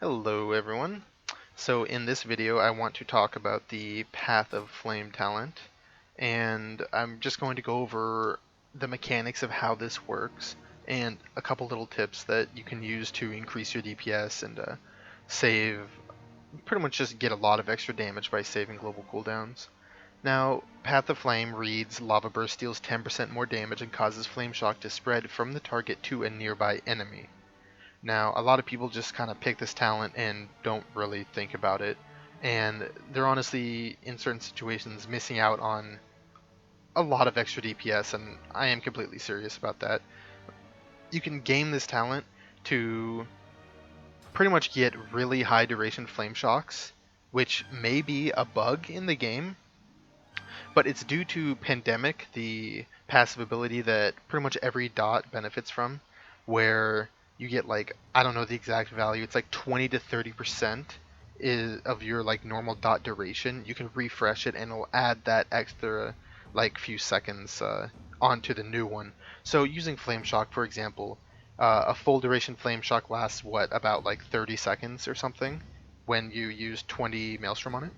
Hello everyone. So in this video I want to talk about the Path of Flame talent, and I'm just going to go over the mechanics of how this works and a couple little tips that you can use to increase your DPS and save, pretty much just get a lot of extra damage by saving global cooldowns. Now, Path of Flame reads Lava Burst deals 10% more damage and causes Flame Shock to spread from the target to a nearby enemy. Now, a lot of people just kind of pick this talent and don't really think about it, and they're honestly, in certain situations, missing out on a lot of extra DPS, and I am completely serious about that. You can game this talent to pretty much get really high duration flame shocks, which may be a bug in the game, but it's due to Pandemic, the passive ability that pretty much every dot benefits from, where you get, like, I don't know the exact value, it's like 20 to 30% of your like normal dot duration. You can refresh it and it'll add that extra like few seconds onto the new one. So using Flame Shock, for example, a full duration Flame Shock lasts what, about like 30 seconds or something when you use 20 Maelstrom on it.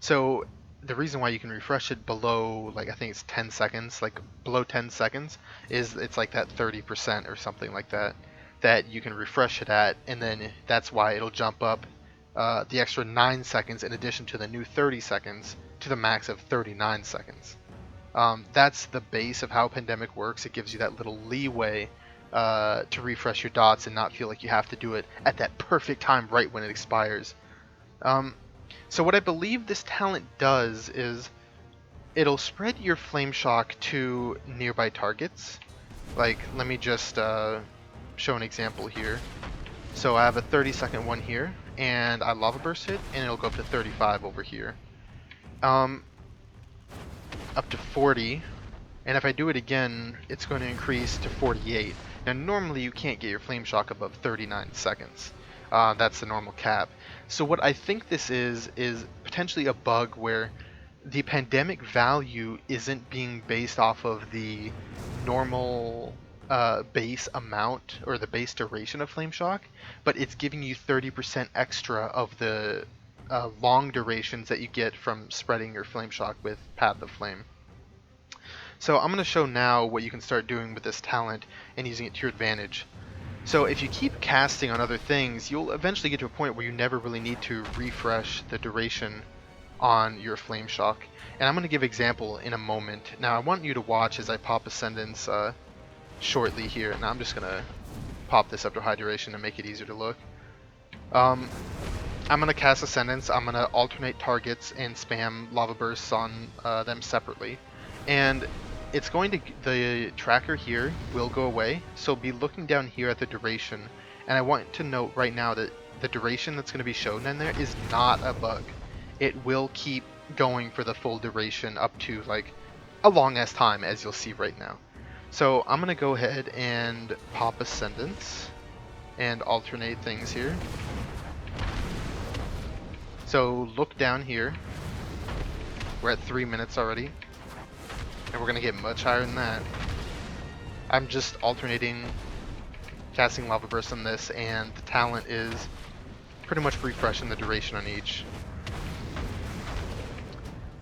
So the reason why you can refresh it below, like, I think it's 10 seconds, like below 10 seconds, is it's like that 30% or something like that that you can refresh it at, and then that's why it'll jump up the extra 9 seconds in addition to the new 30 seconds to the max of 39 seconds. That's the base of how Pandemic works. It gives you that little leeway to refresh your dots and not feel like you have to do it at that perfect time right when it expires. So what I believe this talent does is it'll spread your Flame Shock to nearby targets. Like, let me just show an example here. So I have a 30-second one here, and I Lava Burst it, and it'll go up to 35 over here. Up to 40, and if I do it again, it's going to increase to 48. Now normally you can't get your Flame Shock above 39 seconds. That's the normal cap. So what I think this is potentially a bug where the Pandemic value isn't being based off of the normal base amount or the base duration of Flame Shock, but it's giving you 30% extra of the long durations that you get from spreading your Flame Shock with Path of Flame. So I'm going to show now what you can start doing with this talent and using it to your advantage. So if you keep casting on other things, you'll eventually get to a point where you never really need to refresh the duration on your Flame Shock. And I'm going to give example in a moment. Now I want you to watch as I pop Ascendance shortly here. Now I'm just going to pop this up to high duration to make it easier to look. I'm going to cast Ascendance. I'm going to alternate targets and spam Lava Bursts on them separately. And it's going to, the tracker here will go away, so be looking down here at the duration, and I want to note right now that the duration that's going to be shown in there is not a bug. It will keep going for the full duration up to like a long ass time, as you'll see right now. So I'm going to go ahead and pop Ascendance and alternate things here. So look down here, we're at 3 minutes already. And we're going to get much higher than that. I'm just alternating casting Lava Burst on this, and the talent is pretty much refreshing the duration on each.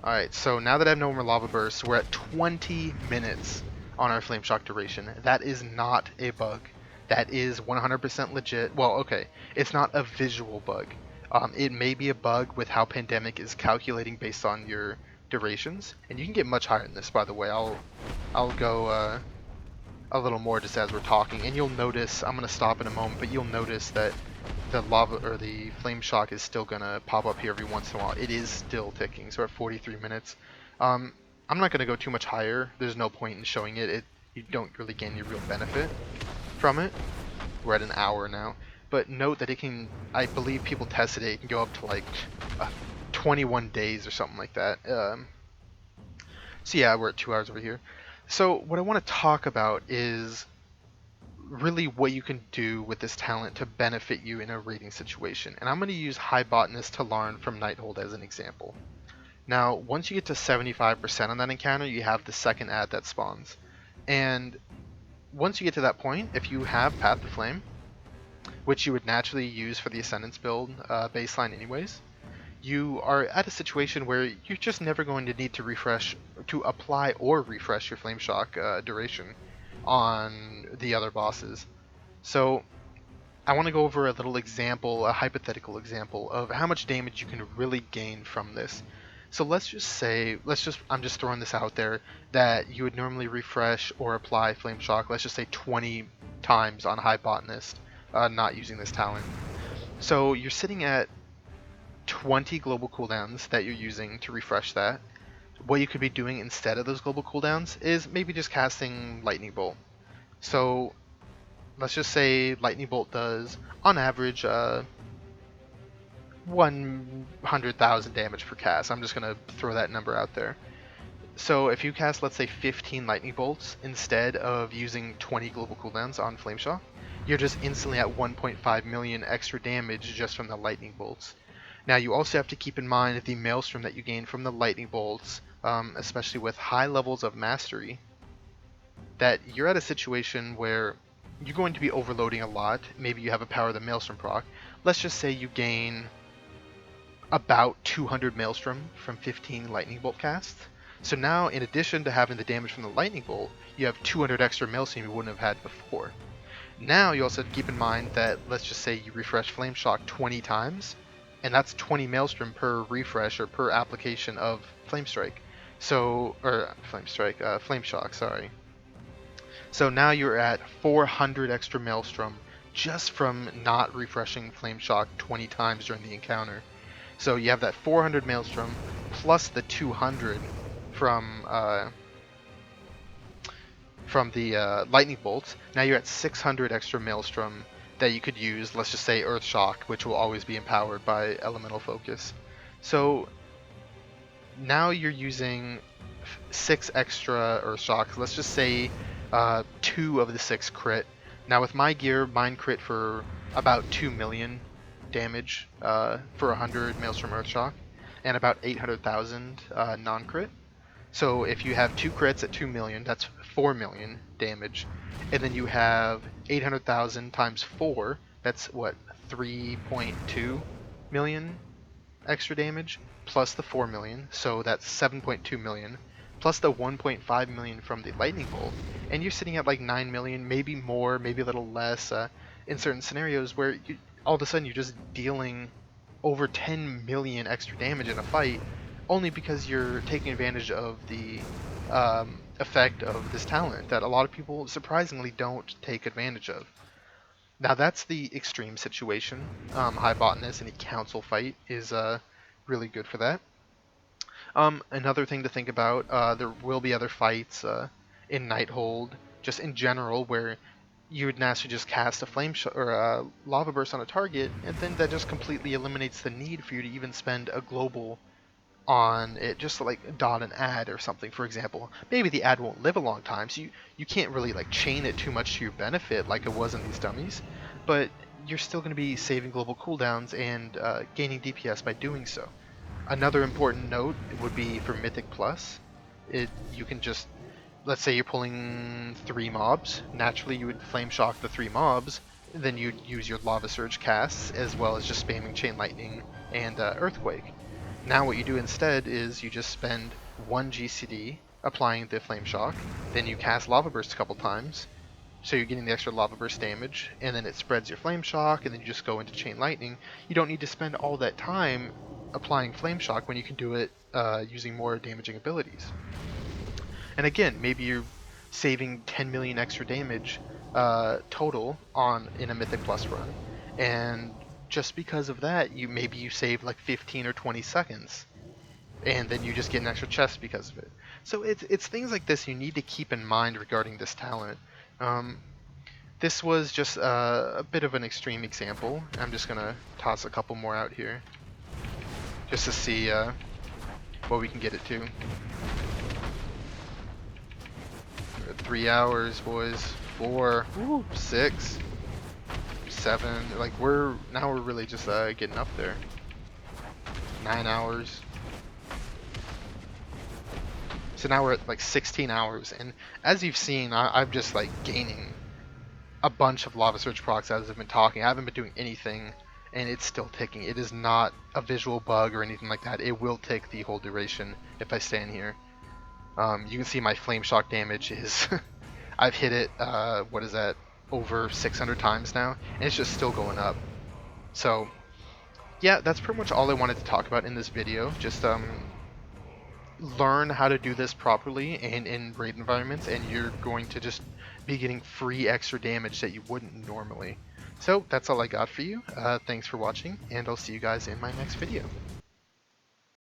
Alright, so now that I have no more Lava Bursts, we're at 20 minutes on our Flame Shock duration. That is not a bug. That is 100% legit. Well, okay, it's not a visual bug. It may be a bug with how Pandemic is calculating based on your durations, and you can get much higher than this, by the way. I'll go a little more just as we're talking, and you'll notice, I'm going to stop in a moment, but you'll notice that the lava or the Flame Shock is still going to pop up here every once in a while. It is still ticking, so we're at 43 minutes. I'm not going to go too much higher. There's no point in showing it. You don't really gain any real benefit from it. We're at an hour now, but note that it can, I believe people tested it, it can go up to like 21 days or something like that. So yeah, we're at 2 hours over here. So what I want to talk about is really what you can do with this talent to benefit you in a raiding situation. And I'm going to use High Botanist to Larn from Nighthold as an example. Now, once you get to 75% on that encounter, you have the second ad that spawns. And once you get to that point, if you have Path of Flame, which you would naturally use for the Ascendance build baseline anyways, you are at a situation where you're just never going to need to apply or refresh your Flame Shock duration on the other bosses. So I want to go over a little example, a hypothetical example of how much damage you can really gain from this. So let's just say, I'm just throwing this out there, that you would normally refresh or apply Flame Shock, let's just say 20 times on High Botanist, not using this talent. So you're sitting at 20 global cooldowns that you're using to refresh that. What you could be doing instead of those global cooldowns is maybe just casting Lightning Bolt. So let's just say Lightning Bolt does, on average, 100,000 damage per cast. I'm just going to throw that number out there. So if you cast, let's say, 15 Lightning Bolts instead of using 20 global cooldowns on Flame Shock, you're just instantly at 1.5 million extra damage just from the Lightning Bolts. Now you also have to keep in mind the Maelstrom that you gain from the Lightning Bolts, especially with high levels of Mastery, that you're at a situation where you're going to be overloading a lot. Maybe you have a Power of the Maelstrom proc. Let's just say you gain about 200 Maelstrom from 15 Lightning Bolt casts. So now, in addition to having the damage from the Lightning Bolt, you have 200 extra Maelstrom you wouldn't have had before. Now you also have to keep in mind that, let's just say you refresh Flame Shock 20 times, and that's 20 Maelstrom per refresh or per application of Flame Strike. Flame Shock, sorry. So now you're at 400 extra Maelstrom just from not refreshing Flame Shock 20 times during the encounter. So you have that 400 Maelstrom plus the 200 from the Lightning Bolts. Now you're at 600 extra Maelstrom that you could use, let's just say Earth Shock, which will always be empowered by Elemental Focus. So now you're using 6 extra Earth Shocks. Let's just say 2 of the 6 crit. Now with my gear, mine crit for about 2 million damage for 100 Maelstrom Earth Shock, and about 800,000 non-crit. So if you have 2 crits at 2 million, that's 4 million damage. And then you have 800,000 times 4, that's what, 3.2 million extra damage, plus the 4 million, so that's 7.2 million, plus the 1.5 million from the Lightning Bolt, and you're sitting at like 9 million, maybe more, maybe a little less, in certain scenarios where all of a sudden you're just dealing over 10 million extra damage in a fight, only because you're taking advantage of the effect of this talent that a lot of people surprisingly don't take advantage of. Now that's the extreme situation. High Botanist in a council fight is really good for that. Another thing to think about, there will be other fights in Nighthold, just in general, where you would naturally just cast a Lava Burst on a target, and then that just completely eliminates the need for you to even spend a global on it, just to like dot an ad or something, for example. Maybe the ad won't live a long time, so you can't really like chain it too much to your benefit like it was in these dummies, but you're still going to be saving global cooldowns and gaining DPS by doing so. Another important note would be for Mythic Plus. You can just, let's say you're pulling 3 mobs, naturally you would Flame Shock the 3 mobs, then you'd use your Lava Surge casts, as well as just spamming Chain Lightning and Earthquake. Now what you do instead is you just spend 1 GCD applying the Flame Shock, then you cast Lava Burst a couple times, so you're getting the extra Lava Burst damage, and then it spreads your Flame Shock, and then you just go into Chain Lightning. You don't need to spend all that time applying Flame Shock when you can do it using more damaging abilities. And again, maybe you're saving 10 million extra damage total in a Mythic Plus run, and just because of that, maybe you save like 15 or 20 seconds, and then you just get an extra chest because of it. So it's things like this you need to keep in mind regarding this talent. This was just a bit of an extreme example. I'm just gonna toss a couple more out here, just to see what we can get it to. 3 hours, boys. 4, 6, 7. Like we're really just getting up there. 9 hours. So now we're at like 16 hours, and as you've seen, I'm just like gaining a bunch of Lava Surge procs as I've been talking. I haven't been doing anything, and it's still ticking. It is not a visual bug or anything like that. It will tick the whole duration if I stand here. You can see my Flame Shock damage is... I've hit it, what is that, over 600 times now, and it's just still going up. So, yeah, that's pretty much all I wanted to talk about in this video. Just learn how to do this properly and in raid environments, and you're going to just be getting free extra damage that you wouldn't normally. So that's all I got for you. Thanks for watching, and I'll see you guys in my next video.